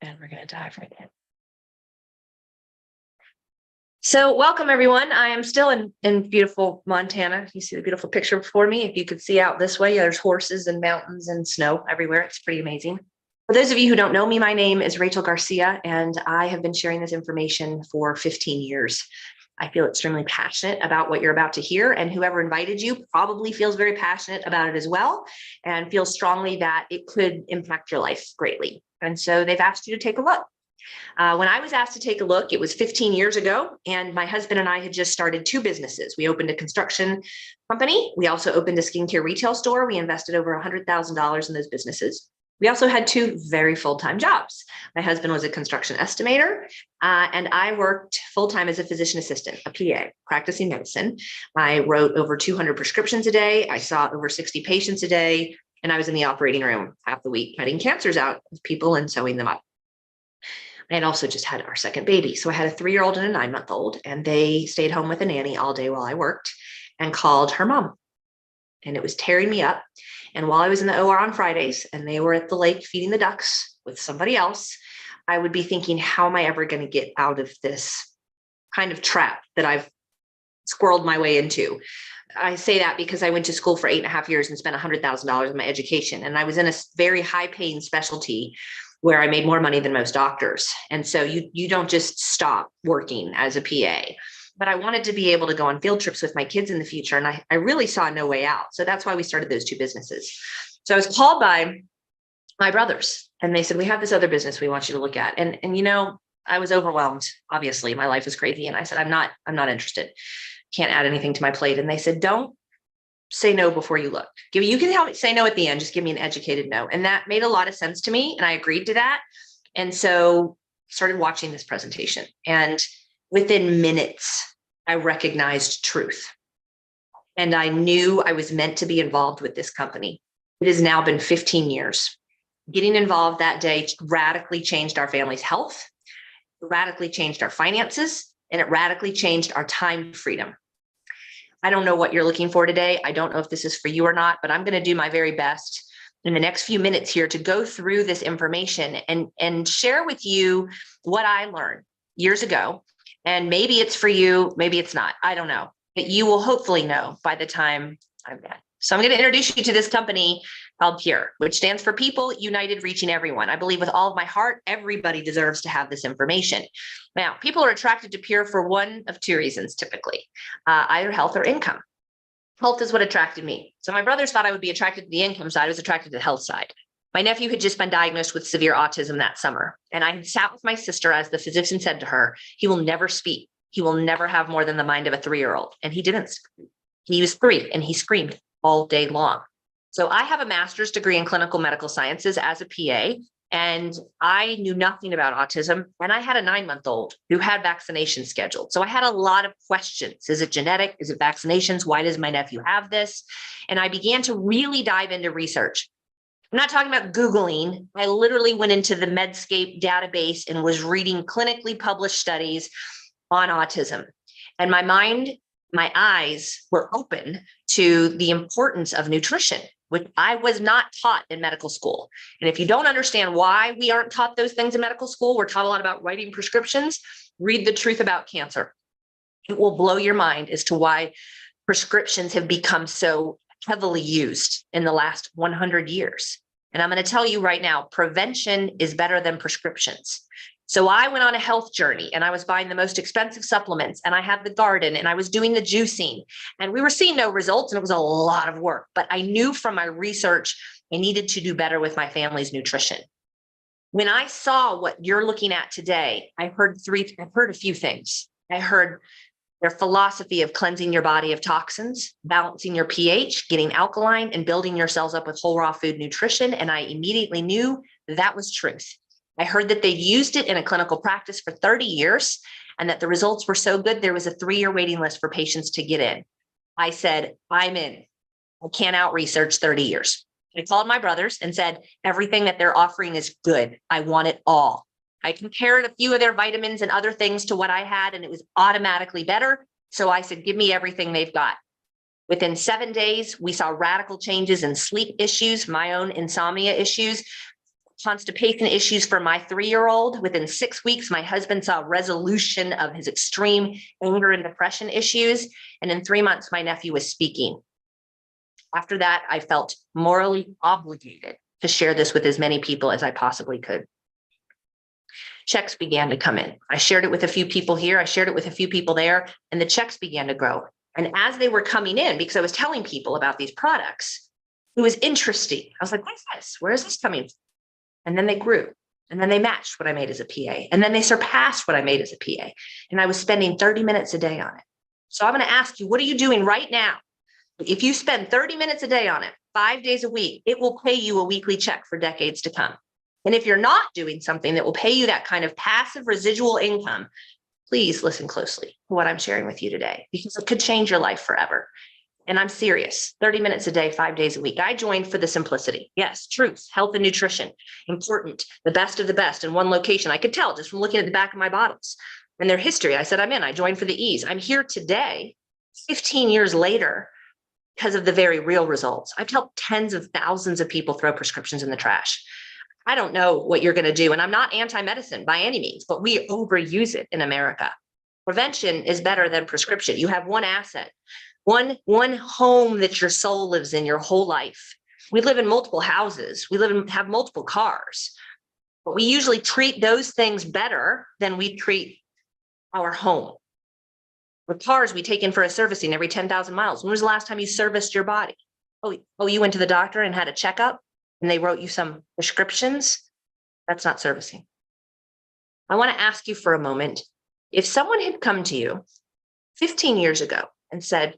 And we're going to dive right in. So welcome, everyone. I am still in beautiful Montana. You see the beautiful picture before me. If you could see out this way, there's horses and mountains and snow everywhere. It's pretty amazing. For those of you who don't know me, my name is Rachel Garcia, and I have been sharing this information for 15 years. I feel extremely passionate about what you're about to hear, and whoever invited you probably feels very passionate about it as well, and feels strongly that it could impact your life greatly. And so they've asked you to take a look. When I was asked to take a look, it was 15 years ago, and my husband and I had just started two businesses. We opened a construction company. We also opened a skincare retail store. We invested over $100,000 in those businesses. We also had two very full-time jobs. My husband was a construction estimator, and I worked full-time as a physician assistant, a PA, practicing medicine. I wrote over 200 prescriptions a day. I saw over 60 patients a day, and I was in the operating room half the week cutting cancers out of people and sewing them up. I had also just had our second baby. So I had a 3-year-old and a 9-month-old, and they stayed home with a nanny all day while I worked and called her mom. And it was tearing me up. And while I was in the OR on Fridays and they were at the lake feeding the ducks with somebody else, I would be thinking, how am I ever going to get out of this kind of trap that I've squirreled my way into? I say that because I went to school for 8.5 years and spent $100,000 on my education. And I was in a very high paying specialty where I made more money than most doctors. And so you don't just stop working as a PA. But I wanted to be able to go on field trips with my kids in the future. And I really saw no way out. So that's why we started those two businesses. So I was called by my brothers and they said, we have this other business we want you to look at. And you know, I was overwhelmed. Obviously, my life is crazy. And I said, I'm not interested. Can't add anything to my plate. And they said, don't say no before you look. You can help me say no at the end. Just give me an educated no. And that made a lot of sense to me. And I agreed to that. And so started watching this presentation. And within minutes, I recognized truth. And I knew I was meant to be involved with this company. It has now been 15 years. Getting involved that day radically changed our family's health, radically changed our finances, and it radically changed our time freedom. I don't know what you're looking for today. I don't know if this is for you or not, but I'm going to do my very best in the next few minutes here to go through this information and share with you what I learned years ago. And maybe it's for you, maybe it's not. I don't know, but you will hopefully know by the time I'm done. So I'm going to introduce you to this company called PURE, which stands for People United Reaching Everyone. I believe with all of my heart, everybody deserves to have this information. Now, people are attracted to PURE for one of two reasons, typically, either health or income. Health is what attracted me. So my brothers thought I would be attracted to the income side. I was attracted to the health side. My nephew had just been diagnosed with severe autism that summer. And I had sat with my sister as the physician said to her, he will never speak. He will never have more than the mind of a 3-year-old. And he didn't. He was 3 and he screamed all day long. So I have a master's degree in clinical medical sciences as a PA, and I knew nothing about autism. And I had a 9-month-old who had vaccinations scheduled. So I had a lot of questions. Is it genetic? Is it vaccinations? Why does my nephew have this? And I began to really dive into research. I'm not talking about Googling. I literally went into the Medscape database and was reading clinically published studies on autism. And my eyes were open to the importance of nutrition, which I was not taught in medical school. And if you don't understand why we aren't taught those things in medical school, we're taught a lot about writing prescriptions. Read The Truth About Cancer. It will blow your mind as to why prescriptions have become so heavily used in the last 100 years. And I'm going to tell you right now, prevention is better than prescriptions. So I went on a health journey and I was buying the most expensive supplements and I had the garden and I was doing the juicing and we were seeing no results and it was a lot of work. But I knew from my research, I needed to do better with my family's nutrition. When I saw what you're looking at today, I heard a few things. I heard their philosophy of cleansing your body of toxins, balancing your pH, getting alkaline, and building your cells up with whole raw food nutrition. And I immediately knew that was truth. I heard that they used it in a clinical practice for 30 years and that the results were so good, there was a 3-year waiting list for patients to get in. I said, I'm in. I can't out-research 30 years. I called my brothers and said, everything that they're offering is good. I want it all. I compared a few of their vitamins and other things to what I had, and it was automatically better. So I said, give me everything they've got. Within 7 days, we saw radical changes in sleep issues, my own insomnia issues, constipation issues for my 3-year-old. Within 6 weeks, my husband saw resolution of his extreme anger and depression issues. And in 3 months, my nephew was speaking. After that, I felt morally obligated to share this with as many people as I possibly could. Checks began to come in. I shared it with a few people here. I shared it with a few people there, and the checks began to grow. And as they were coming in, because I was telling people about these products, it was interesting. I was like, what's this? Where is this coming from? And then they grew. And then they matched what I made as a PA. And then they surpassed what I made as a PA. And I was spending 30 minutes a day on it. So I'm going to ask you, what are you doing right now? If you spend 30 minutes a day on it, 5 days a week, it will pay you a weekly check for decades to come. And if you're not doing something that will pay you that kind of passive residual income, please listen closely to what I'm sharing with you today, because it could change your life forever. And I'm serious, 30 minutes a day, 5 days a week. I joined for the simplicity. Yes, truth, health and nutrition, important, the best of the best in one location. I could tell just from looking at the back of my bottles and their history. I said, I'm in, I joined for the ease. I'm here today, 15 years later, because of the very real results. I've helped tens of thousands of people throw prescriptions in the trash. I don't know what you're going to do. And I'm not anti-medicine by any means, but we overuse it in America. Prevention is better than prescription. You have one asset, one home that your soul lives in your whole life. We live in multiple houses. Have multiple cars, but we usually treat those things better than we treat our home. With cars, we take in for a servicing every 10,000 miles. When was the last time you serviced your body? Oh, you went to the doctor and had a checkup and they wrote you some prescriptions? That's not servicing. I want to ask you for a moment, if someone had come to you 15 years ago and said,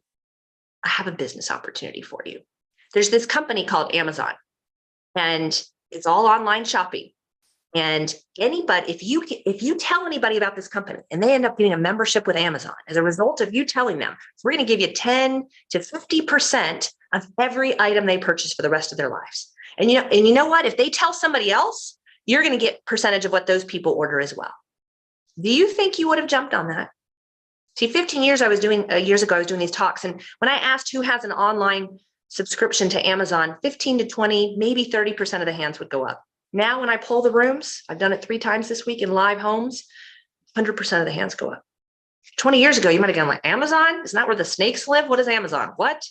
I have a business opportunity for you. There's this company called Amazon, and it's all online shopping. And if you tell anybody about this company and they end up getting a membership with Amazon as a result of you telling them, we're going to give you 10 to 50% of every item they purchase for the rest of their lives. And you know what? If they tell somebody else, you're going to get percentage of what those people order as well. Do you think you would have jumped on that? See, 15 years ago, I was doing these talks. And when I asked who has an online subscription to Amazon, 15 to 20, maybe 30% of the hands would go up. Now, when I poll the rooms, I've done it 3 times this week in live homes, 100% of the hands go up. 20 years ago, you might have gone like, Amazon? Isn't that where the snakes live? What is Amazon? What?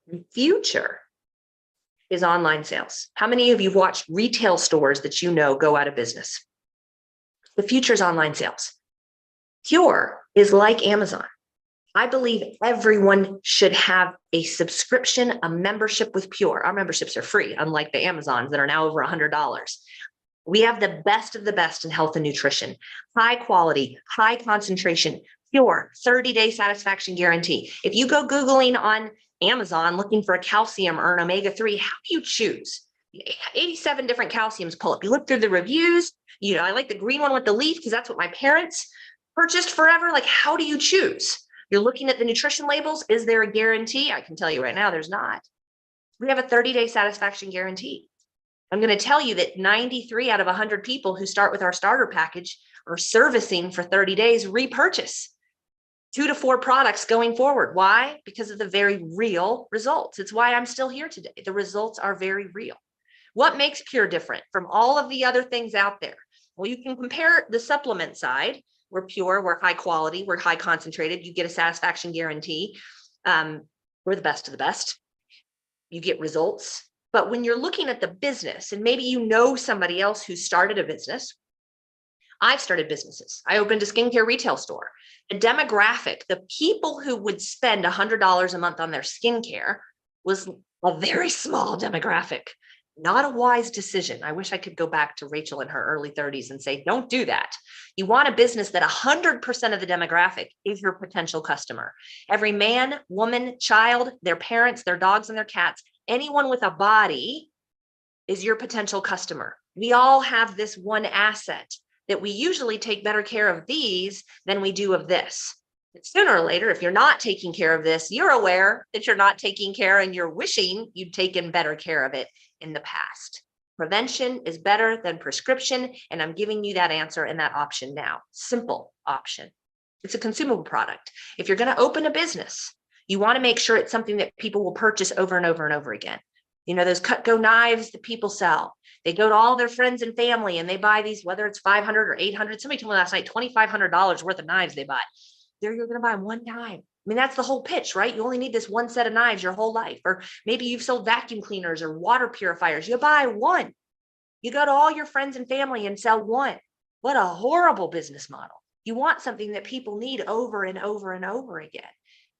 The future is online sales. How many of you have watched retail stores that you know go out of business? The future is online sales. Pure is like Amazon. I believe everyone should have a subscription, a membership with Pure. Our memberships are free, unlike the Amazons that are now over $100. We have the best of the best in health and nutrition, high quality, high concentration, Pure, 30-day satisfaction guarantee. If you go Googling on Amazon looking for a calcium or an omega-3, how do you choose? 87 different calciums pull up. You look through the reviews. I like the green one with the leaf because that's what my parents purchased forever. Like, how do you choose? You're looking at the nutrition labels. Is there a guarantee? I can tell you right now, there's not. We have a 30-day satisfaction guarantee. I'm going to tell you that 93 out of 100 people who start with our starter package are servicing for 30 days, repurchase 2 to 4 products going forward. Why? Because of the very real results. It's why I'm still here today. The results are very real. What makes Pure different from all of the other things out there? Well, you can compare the supplement side. We're pure, we're high quality, we're high concentrated. You get a satisfaction guarantee. We're the best of the best. You get results. But when you're looking at the business, and maybe you know somebody else who started a business, I've started businesses. I opened a skincare retail store. The demographic, the people who would spend $100 a month on their skincare was a very small demographic. Not a wise decision. I wish I could go back to Rachel in her early 30s and say, don't do that. You want a business that 100% of the demographic is your potential customer. Every man, woman, child, their parents, their dogs, and their cats, anyone with a body is your potential customer. We all have this one asset that we usually take better care of these than we do of this. But sooner or later, if you're not taking care of this, you're aware that you're not taking care and you're wishing you'd taken better care of it in the past. Prevention is better than prescription, and I'm giving you that answer and that option now. Simple option. It's a consumable product. If you're going to open a business, you want to make sure it's something that people will purchase over and over and over again. You know, those Cutco knives that people sell. They go to all their friends and family and they buy these, whether it's 500 or 800. Somebody told me last night, $2,500 worth of knives they buy. You're going to buy them one time. I mean, that's the whole pitch, right? You only need this one set of knives your whole life. Or maybe you've sold vacuum cleaners or water purifiers. You buy one. You go to all your friends and family and sell one. What a horrible business model. You want something that people need over and over and over again.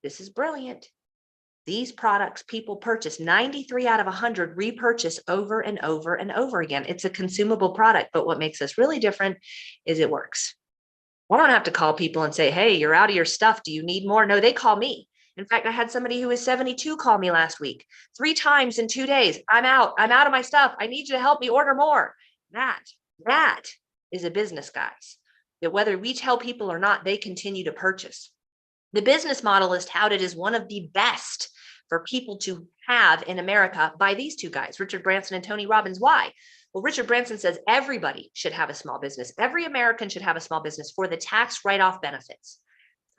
This is brilliant. These products people purchase, 93 out of 100 repurchase over and over and over again. It's a consumable product, but what makes us really different is it works. I don't have to call people and say, hey, you're out of your stuff. Do you need more? No, they call me. In fact, I had somebody who was 72 call me last week, 3 times in 2 days. I'm out of my stuff. I need you to help me order more. That is a business, guys, that whether we tell people or not, they continue to purchase. The business model is touted as one of the best for people to have in America by these two guys, Richard Branson and Tony Robbins. Why? Well, Richard Branson says everybody should have a small business. Every American should have a small business for the tax write-off benefits.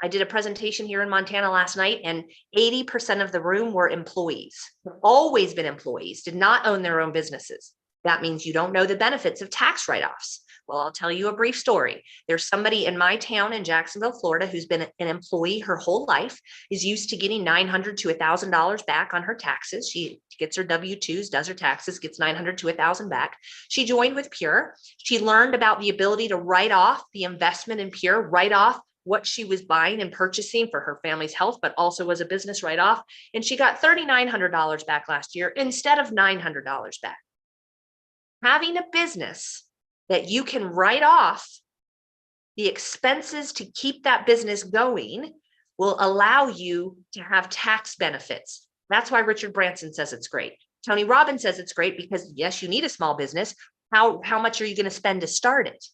I did a presentation here in Montana last night, and 80% of the room were employees. They've always been employees, did not own their own businesses. That means you don't know the benefits of tax write-offs. Well, I'll tell you a brief story. There's somebody in my town in Jacksonville, Florida, who's been an employee her whole life, is used to getting $900 to $1,000 back on her taxes. She gets her W-2s, does her taxes, gets $900 to $1,000 back. She joined with Pure. She learned about the ability to write off the investment in Pure, write off what she was buying and purchasing for her family's health, but also as a business write-off. And she got $3,900 back last year instead of $900 back. Having a business that you can write off the expenses to keep that business going will allow you to have tax benefits. That's why Richard Branson says it's great. Tony Robbins says it's great because yes, you need a small business. How much are you going to spend to start it?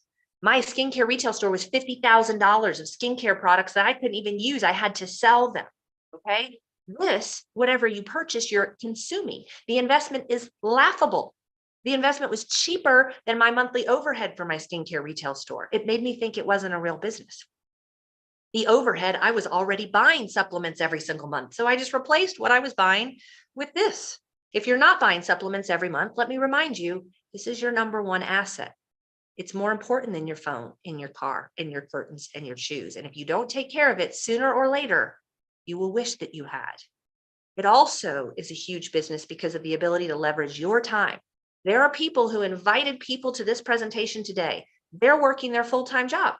My skincare retail store was $50,000 of skincare products that I couldn't even use. I had to sell them. Okay. This, whatever you purchase, you're consuming. The investment is laughable. The investment was cheaper than my monthly overhead for my skincare retail store. It made me think it wasn't a real business. The overhead, I was already buying supplements every single month. So I just replaced what I was buying with this. If you're not buying supplements every month, let me remind you, this is your number one asset. It's more important than your phone, in your car, in your curtains, and your shoes. And if you don't take care of it sooner or later, you will wish that you had. It also is a huge business because of the ability to leverage your time. There are people who invited people to this presentation today. They're working their full-time job.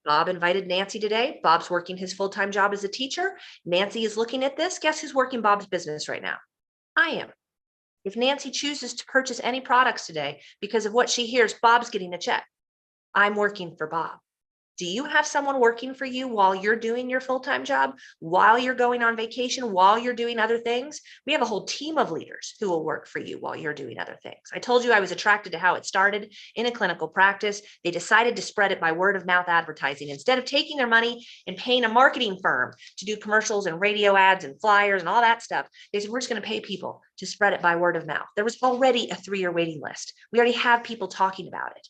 Bob invited Nancy today. Bob's working his full-time job as a teacher. Nancy is looking at this. Guess who's working Bob's business right now? I am. If Nancy chooses to purchase any products today because of what she hears, Bob's getting a check. I'm working for Bob. Do you have someone working for you while you're doing your full-time job, while you're going on vacation, while you're doing other things? We have a whole team of leaders who will work for you while you're doing other things. I told you I was attracted to how it started in a clinical practice. They decided to spread it by word of mouth advertising. Instead of taking their money and paying a marketing firm to do commercials and radio ads and flyers and all that stuff, they said, we're just going to pay people to spread it by word of mouth. There was already a 3-year waiting list. We already have people talking about it.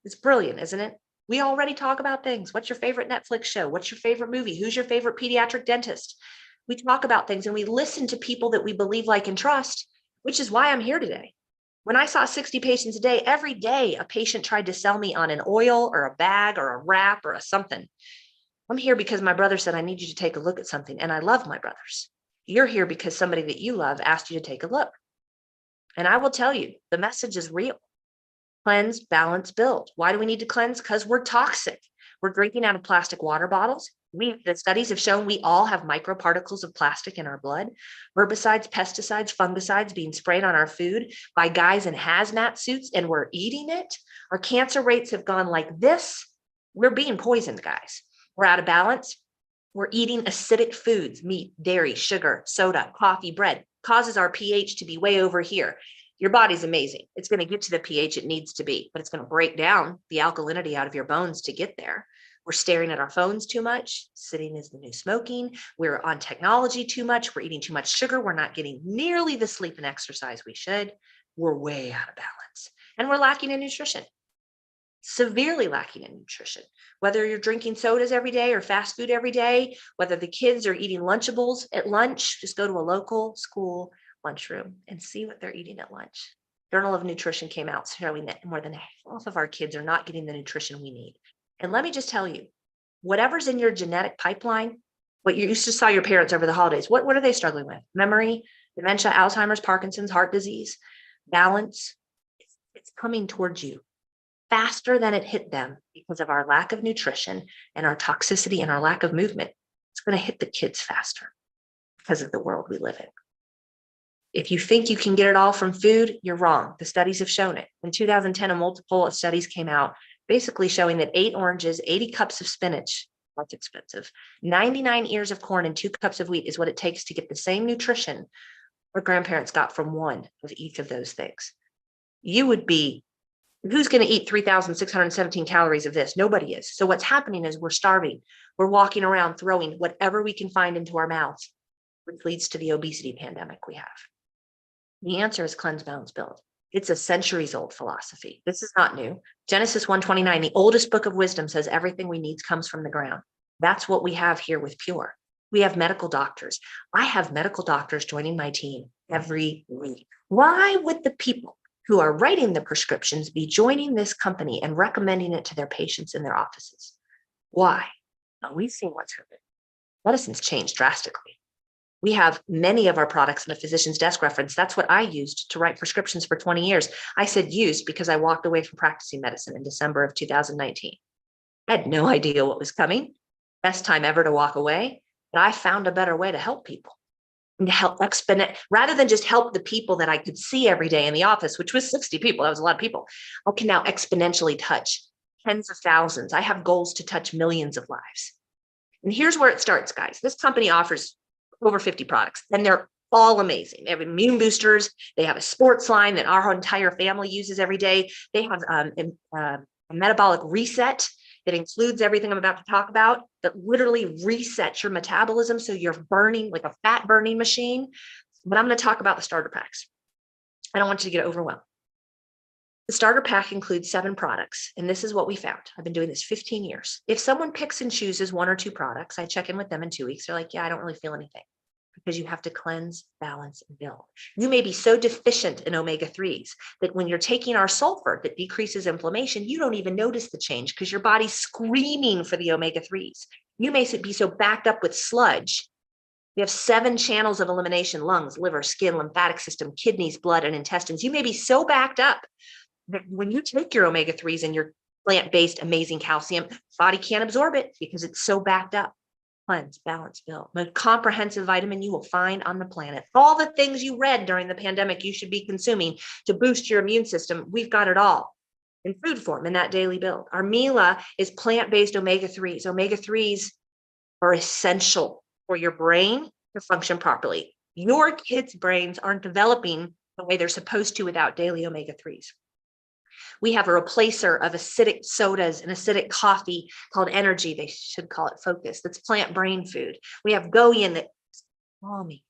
It's brilliant, isn't it? We already talk about things. What's your favorite Netflix show? What's your favorite movie? Who's your favorite pediatric dentist? We talk about things and we listen to people that we believe, like, and trust, which is why I'm here today. When I saw 60 patients a day, every day a patient tried to sell me on an oil or a bag or a wrap or a something. I'm here because my brother said, I need you to take a look at something. And I love my brothers. You're here because somebody that you love asked you to take a look. And I will tell you, the message is real. Cleanse, balance, build. Why do we need to cleanse? Because we're toxic. We're drinking out of plastic water bottles. The studies have shown we all have microparticles of plastic in our blood. Herbicides, pesticides, fungicides being sprayed on our food by guys in hazmat suits, and we're eating it. Our cancer rates have gone like this. We're being poisoned, guys. We're out of balance. We're eating acidic foods, meat, dairy, sugar, soda, coffee, bread, causes our pH to be way over here. Your body's amazing. It's going to get to the pH it needs to be, but it's going to break down the alkalinity out of your bones to get there. We're staring at our phones too much. Sitting is the new smoking. We're on technology too much. We're eating too much sugar. We're not getting nearly the sleep and exercise we should. We're way out of balance. And we're lacking in nutrition. Severely lacking in nutrition. Whether you're drinking sodas every day or fast food every day, whether the kids are eating Lunchables at lunch, just go to a local school lunchroom and see what they're eating at lunch. Journal of Nutrition came out showing that more than half of our kids are not getting the nutrition we need. And let me just tell you, whatever's in your genetic pipeline, what you used to saw your parents over the holidays, what are they struggling with? Memory, dementia, Alzheimer's, Parkinson's, heart disease, balance. It's coming towards you faster than it hit them because of our lack of nutrition and our toxicity and our lack of movement. It's going to hit the kids faster because of the world we live in. If you think you can get it all from food, you're wrong. The studies have shown it. In 2010, a multiple of studies came out basically showing that 8 oranges, 80 cups of spinach, that's expensive, 99 ears of corn and 2 cups of wheat is what it takes to get the same nutrition our grandparents got from one of each of those things. You would be, who's going to eat 3,617 calories of this? Nobody is. So what's happening is we're starving. We're walking around throwing whatever we can find into our mouths, which leads to the obesity pandemic we have. The answer is cleanse, balance, build. It's a centuries old philosophy. This is not new. Genesis 1:29, the oldest book of wisdom, says everything we need comes from the ground. That's what we have here with Pure. We have medical doctors. I have medical doctors joining my team every week. Why would the people who are writing the prescriptions be joining this company and recommending it to their patients in their offices? Why? Well, we've seen what's happened. Medicine's changed drastically. We have many of our products in the physician's desk reference. That's what I used to write prescriptions for 20 years. I said used because I walked away from practicing medicine in December of 2019. I had no idea what was coming. Best time ever to walk away. But I found a better way to help people and to help rather than just help the people that I could see every day in the office, which was 60 people. That was a lot of people. I can now exponentially touch tens of thousands. I have goals to touch millions of lives. And here's where it starts, guys. This company offers over 50 products, and they're all amazing. They have immune boosters. They have a sports line that our entire family uses every day. They have a metabolic reset that includes everything I'm about to talk about, that literally resets your metabolism so you're burning like a fat burning machine. But I'm going to talk about the starter packs. I don't want you to get overwhelmed. The starter pack includes 7 products, and this is what we found. I've been doing this 15 years. If someone picks and chooses 1 or 2 products, I check in with them in 2 weeks. They're like, yeah, I don't really feel anything, because you have to cleanse, balance, and build. You may be so deficient in omega-3s that when you're taking our sulfur that decreases inflammation, you don't even notice the change because your body's screaming for the omega-3s. You may be so backed up with sludge. We have 7 channels of elimination: lungs, liver, skin, lymphatic system, kidneys, blood, and intestines. You may be so backed up that when you take your omega-3s and your plant-based amazing calcium, body can't absorb it because it's so backed up. Cleanse, balance, build. Most comprehensive vitamin you will find on the planet. All the things you read during the pandemic you should be consuming to boost your immune system, we've got it all in food form in that daily build. Our Mila is plant-based omega-3s. Omega-3s are essential for your brain to function properly. Your kids' brains aren't developing the way they're supposed to without daily omega-3s. We have a replacer of acidic sodas and acidic coffee called Energy. They should call it Focus. That's plant brain food. We have Goyan that's calming.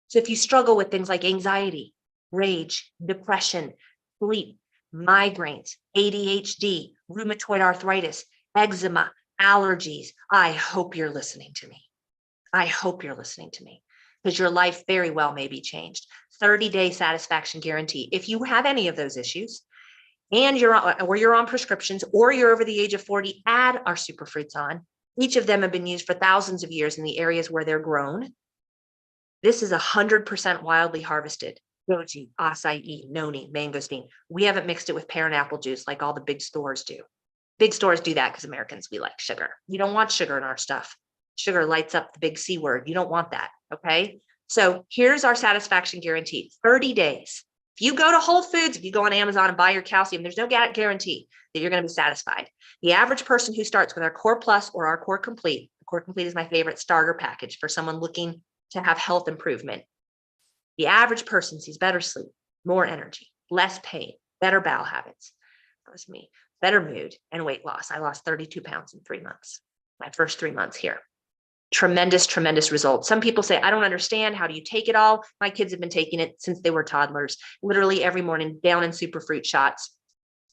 So if you struggle with things like anxiety, rage, depression, sleep, migraines, ADHD, rheumatoid arthritis, eczema, allergies, I hope you're listening to me. I hope you're listening to me, because your life very well may be changed. 30-day satisfaction guarantee. If you have any of those issues, and you're on prescriptions, or you're over the age of 40, add our superfruits on. Each of them have been used for thousands of years in the areas where they're grown. This is 100% wildly harvested. Goji, acai, noni, mangosteen. We haven't mixed it with pear and apple juice like all the big stores do. Big stores do that because Americans, we like sugar. You don't want sugar in our stuff. Sugar lights up the big C word. You don't want that, okay? So here's our satisfaction guarantee, 30 days. If you go to Whole Foods, if you go on Amazon and buy your calcium, there's no guarantee that you're going to be satisfied. The average person who starts with our Core Plus or our Core Complete, Core Complete is my favorite starter package for someone looking to have health improvement. The average person sees better sleep, more energy, less pain, better bowel habits. That was me. Better mood and weight loss. I lost 32 pounds in 3 months, my first 3 months here. Tremendous, tremendous results. Some people say, I don't understand. How do you take it all? My kids have been taking it since they were toddlers, literally every morning, down in superfruit shots.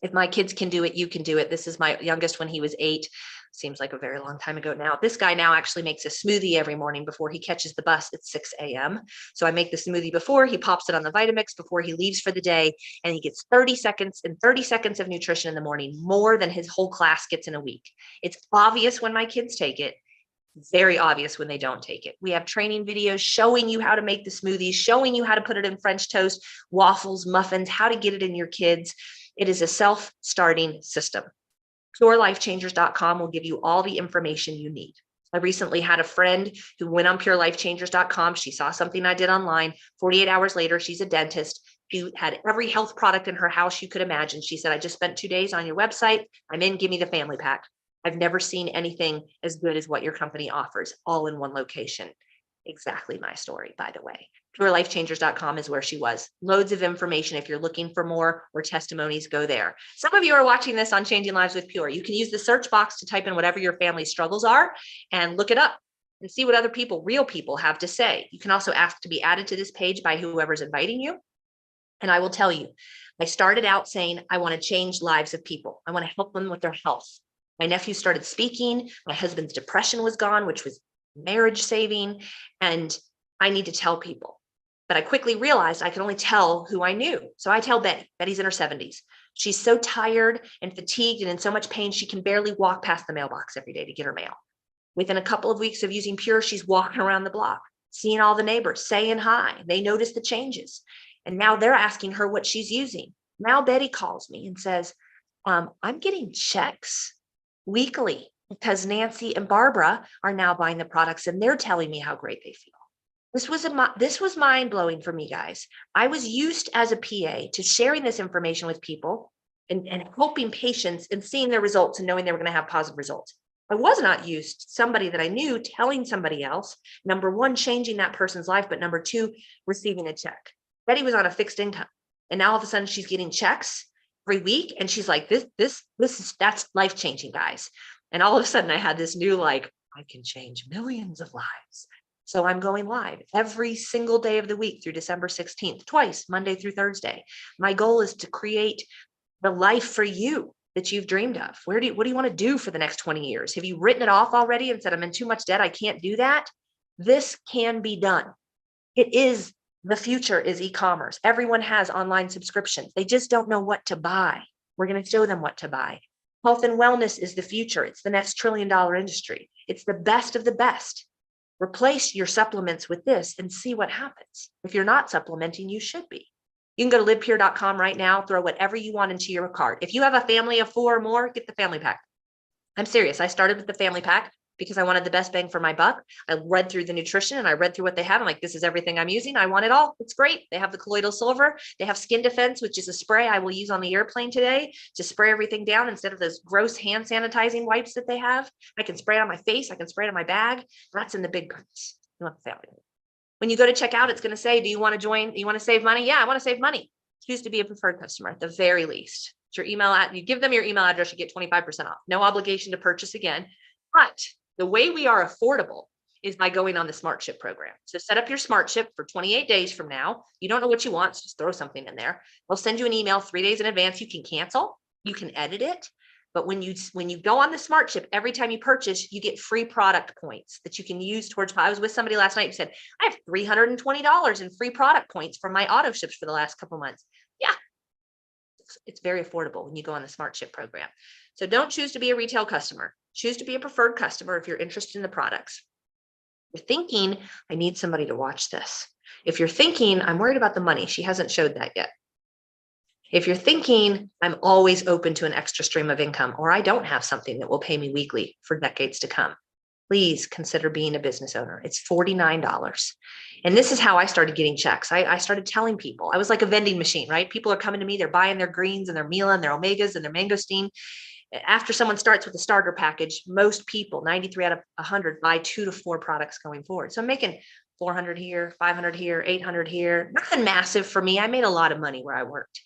If my kids can do it, you can do it. This is my youngest when he was 8. Seems like a very long time ago now. This guy now actually makes a smoothie every morning before he catches the bus at 6 a.m. So I make the smoothie before, he pops it on the Vitamix before he leaves for the day, and he gets 30 seconds of nutrition in the morning, more than his whole class gets in a week. It's obvious when my kids take it. Very obvious when they don't take it. We have training videos showing you how to make the smoothies, showing you how to put it in French toast, waffles, muffins, how to get it in your kids. It is a self-starting system. PureLifeChangers.com will give you all the information you need. I recently had a friend who went on PureLifeChangers.com. She saw something I did online. 48 hours later, she's a dentist. She had every health product in her house you could imagine. She said, I just spent 2 days on your website. I'm in, give me the family pack. I've never seen anything as good as what your company offers, all in one location. Exactly my story, by the way. PureLifeChangers.com is where she was. Loads of information. If you're looking for more or testimonies, go there. Some of you are watching this on Changing Lives with Pure. You can use the search box to type in whatever your family struggles are and look it up and see what other people, real people, have to say. You can also ask to be added to this page by whoever's inviting you. And I will tell you, I started out saying, I want to change lives of people. I want to help them with their health. My nephew started speaking. My husband's depression was gone, which was marriage saving. And I need to tell people. But I quickly realized I could only tell who I knew. So I tell Betty. Betty's in her 70s. She's so tired and fatigued and in so much pain, she can barely walk past the mailbox every day to get her mail. Within a couple of weeks of using Pure, she's walking around the block, seeing all the neighbors, saying hi. They notice the changes. And now they're asking her what she's using. Now Betty calls me and says, I'm getting checks weekly because Nancy and Barbara are now buying the products and they're telling me how great they feel. This was mind-blowing for me, guys. I was used as a PA to sharing this information with people and helping patients and seeing their results and knowing they were going to have positive results. I was not used to somebody that I knew telling somebody else, number one, changing that person's life, but number two, receiving a check. Betty was on a fixed income and now all of a sudden she's getting checks every week. And she's like, that's life-changing, guys. And all of a sudden I had this new, I can change millions of lives. So I'm going live every single day of the week through December 16th, twice, Monday through Thursday. My goal is to create the life for you that you've dreamed of. What do you want to do for the next 20 years? Have you written it off already and said, I'm in too much debt, I can't do that? This can be done. The future is e-commerce. Everyone has online subscriptions. They just don't know what to buy. We're going to show them what to buy. Health and wellness is the future. It's the next $1 trillion industry. It's the best of the best. Replace your supplements with this and see what happens. If you're not supplementing, you should be. You can go to livepure.com right now, throw whatever you want into your cart. If you have a family of 4 or more, get the family pack. I'm serious. I started with the family pack because I wanted the best bang for my buck. I read through the nutrition and I read through what they have. I'm like, this is everything I'm using. I want it all. It's great. They have the colloidal silver. They have skin defense, which is a spray I will use on the airplane today to spray everything down instead of those gross hand sanitizing wipes that they have. I can spray it on my face. I can spray it on my bag. That's in the big guns. You want the family. When you go to check out, it's going to say, do you want to join? Do you want to save money? Yeah, I want to save money. Choose to be a preferred customer at the very least. It's your email, you give them your email address, you get 25% off. No obligation to purchase again. But the way we are affordable is by going on the Smart Ship program. So set up your Smart Ship for 28 days from now. You don't know what you want, so just throw something in there. They'll send you an email 3 days in advance. You can cancel, you can edit it. But when you go on the Smart Ship, every time you purchase, you get free product points that you can use towards. I was with somebody last night who said, I have $320 in free product points from my auto ships for the last couple months. Yeah, it's very affordable when you go on the Smart Ship program. So don't choose to be a retail customer. Choose to be a preferred customer if you're interested in the products. If you're thinking, I need somebody to watch this. If you're thinking, I'm worried about the money, she hasn't showed that yet. If you're thinking, I'm always open to an extra stream of income, or I don't have something that will pay me weekly for decades to come, please consider being a business owner. It's $49. And this is how I started getting checks. I started telling people, I was like a vending machine, right? People are coming to me, they're buying their greens and their Mila and their Omegas and their mangosteen. After someone starts with a starter package, most people, 93 out of 100, buy 2 to 4 products going forward. So I'm making 400 here, 500 here, 800 here. Nothing massive for me. I made a lot of money where I worked.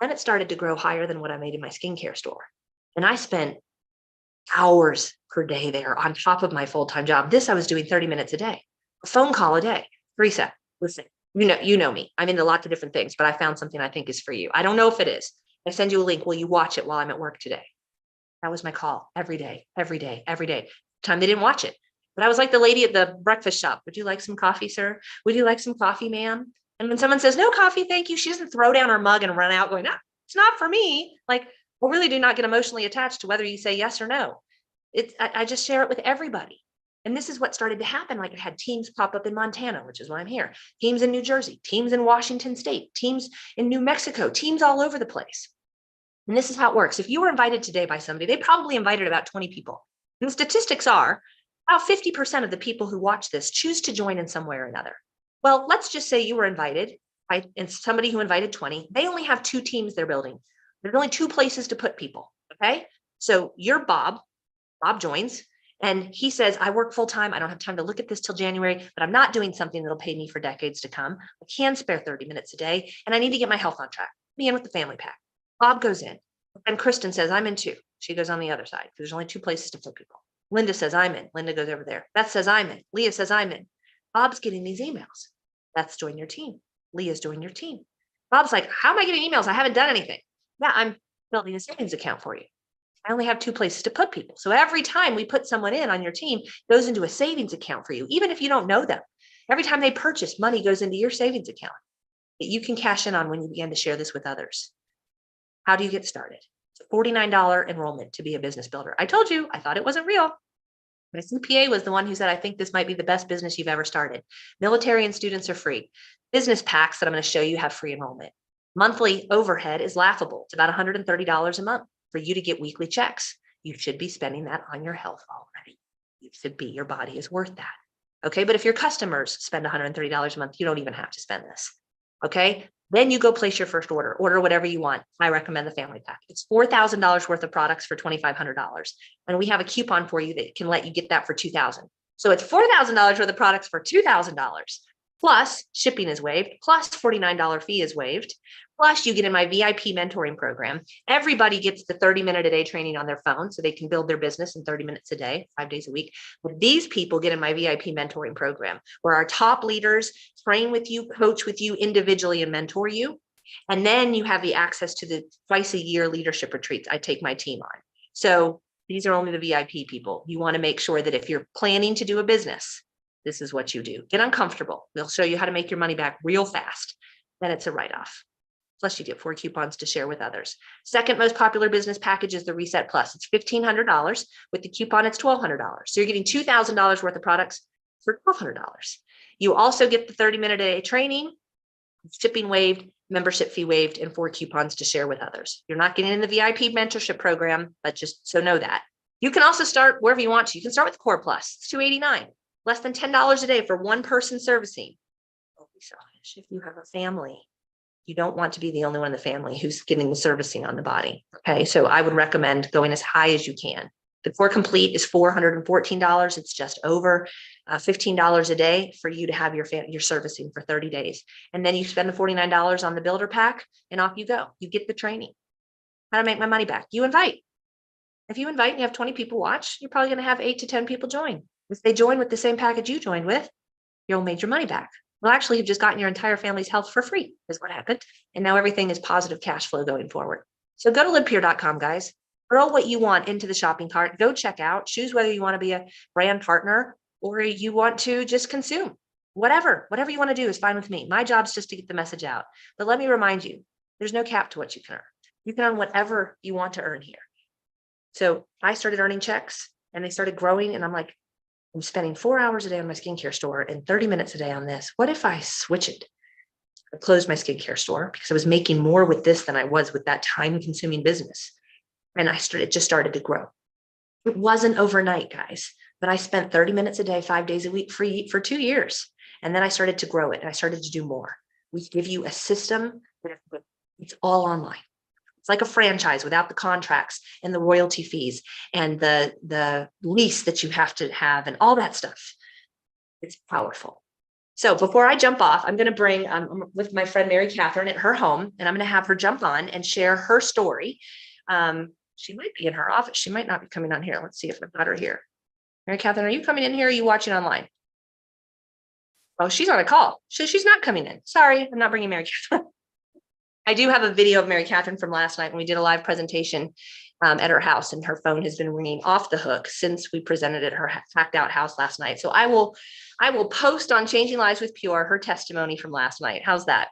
Then it started to grow higher than what I made in my skincare store. And I spent hours per day there on top of my full-time job. This I was doing 30 minutes a day, a phone call a day. Teresa, listen, you know me. I'm into lots of different things, but I found something I think is for you. I don't know if it is. I send you a link. Will you watch it while I'm at work today? That was my call every day, every day, every day. Time they didn't watch it. But I was like the lady at the breakfast shop. Would you like some coffee, sir? Would you like some coffee, ma'am? And when someone says, no coffee, thank you, she doesn't throw down her mug and run out going, ah, it's not for me. Like, I really do not get emotionally attached to whether you say yes or no. I just share it with everybody. And this is what started to happen. Like I had teams pop up in Montana, which is why I'm here, teams in New Jersey, teams in Washington State, teams in New Mexico, teams all over the place. And this is how it works. If you were invited today by somebody, they probably invited about 20 people. And the statistics are about 50% of the people who watch this choose to join in some way or another. Well, let's just say you were invited by and somebody who invited 20. They only have 2 teams they're building. There's only 2 places to put people. Okay. So you're Bob. Bob joins and he says, I work full time. I don't have time to look at this till January, but I'm not doing something that'll pay me for decades to come. I can spare 30 minutes a day and I need to get my health on track. Be in with the family pack. Bob goes in and Kristen says, I'm in too. She goes on the other side. There's only 2 places to put people. Linda says, I'm in. Linda goes over there. Beth says, I'm in. Leah says, I'm in. Bob's getting these emails. Beth's join your team. Leah's join your team. Bob's like, how am I getting emails? I haven't done anything. Yeah, I'm building a savings account for you. I only have 2 places to put people. So every time we put someone in on your team, it goes into a savings account for you, even if you don't know them. Every time they purchase, money goes into your savings account that you can cash in on when you begin to share this with others. How do you get started? It's a $49 enrollment to be a business builder. I told you, I thought it wasn't real. My CPA was the one who said, I think this might be the best business you've ever started. Military and students are free. Business packs that I'm going to show you have free enrollment. Monthly overhead is laughable. It's about $130 a month for you to get weekly checks. You should be spending that on your health already. You should be, your body is worth that. Okay. But if your customers spend $130 a month, you don't even have to spend this. Okay. Then you go place your first order whatever you want. I recommend the family pack. It's $4,000 worth of products for $2,500. And we have a coupon for you that can let you get that for $2,000. So it's $4,000 worth of products for $2,000. Plus shipping is waived, plus $49 fee is waived. Plus you get in my VIP mentoring program. Everybody gets the 30-minute a day training on their phone so they can build their business in 30 minutes a day, 5 days a week. But these people get in my VIP mentoring program where our top leaders train with you, coach with you individually and mentor you. And then you have the access to the twice a year leadership retreats I take my team on. So these are only the VIP people. You want to make sure that if you're planning to do a business, this is what you do. Get uncomfortable. We'll show you how to make your money back real fast. Then it's a write-off. Plus you get 4 coupons to share with others. Second most popular business package is the Reset Plus. It's $1,500. With the coupon, it's $1,200. So you're getting $2,000 worth of products for $1,200. You also get the 30-minute a day training, shipping waived, membership fee waived, and 4 coupons to share with others. You're not getting in the VIP mentorship program, but just so know that. You can also start wherever you want to. You can start with Core Plus. It's $289. Less than $10 a day for one person servicing. Don't be selfish. If you have a family, you don't want to be the only one in the family who's getting the servicing on the body. Okay. So I would recommend going as high as you can. The Core Complete is $414. It's just over $15 a day for you to have your servicing for 30 days. And then you spend the $49 on the builder pack and off you go. You get the training. How to make my money back. You invite. If you invite and you have 20 people watch, you're probably going to have 8 to 10 people join. If they join with the same package you joined with, you'll made your money back. Well, actually, you've just gotten your entire family's health for free is what happened. And now everything is positive cash flow going forward. So go to livepeer.com, guys. Throw what you want into the shopping cart. Go check out. Choose whether you want to be a brand partner or you want to just consume. Whatever you want to do is fine with me. My job is just to get the message out. But let me remind you, there's no cap to what you can earn. You can earn whatever you want to earn here. So I started earning checks and they started growing. And I'm like, I'm spending 4 hours a day on my skincare store and 30 minutes a day on this. What if I switch it? I closed my skincare store because I was making more with this than I was with that time consuming business. And it just started to grow. It wasn't overnight, guys, but I spent 30 minutes a day, 5 days a week for 2 years. And then I started to grow it and I started to do more. We give you a system that it's all online. It's like a franchise without the contracts and the royalty fees and the lease that you have to have and all that stuff. It's powerful. So before I jump off, I'm going to bring with my friend Mary Catherine at her home, and I'm going to have her jump on and share her story. She might be in her office. She might not be coming on here. Let's see if I've got her here. Mary Catherine, are you coming in here? Or are you watching online? Oh, she's on a call. She's not coming in. Sorry, I'm not bringing Mary Catherine. I do have a video of Mary Catherine from last night when we did a live presentation at her house, and her phone has been ringing off the hook since we presented at her hacked out house last night. So I will post on Changing Lives with Pure her testimony from last night. How's that?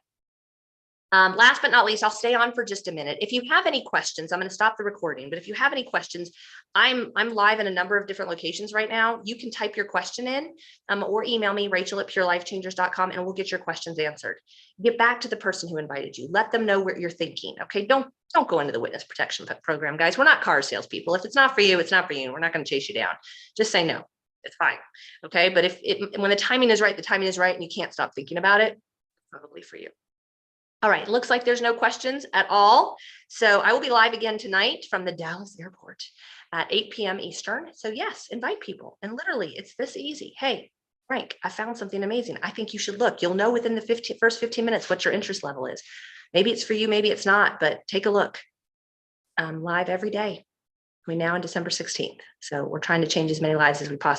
Last but not least, I'll stay on for just a minute. If you have any questions, I'm going to stop the recording, but if you have any questions, I'm live in a number of different locations right now. You can type your question in or email me, Rachel@purelifechangers.com, and we'll get your questions answered. Get back to the person who invited you. Let them know what you're thinking. Okay. Don't go into the witness protection program, guys. We're not car salespeople. If it's not for you, it's not for you. We're not going to chase you down. Just say no. It's fine. Okay. But when the timing is right, the timing is right, and you can't stop thinking about it, probably for you. All right, looks like there's no questions at all. So I will be live again tonight from the Dallas airport at 8 p.m. Eastern. So yes, invite people. And literally, it's this easy. Hey, Frank, I found something amazing. I think you should look. You'll know within the first 15 minutes what your interest level is. Maybe it's for you, maybe it's not, but take a look. Live every day between now and December 16th. So we're trying to change as many lives as we possibly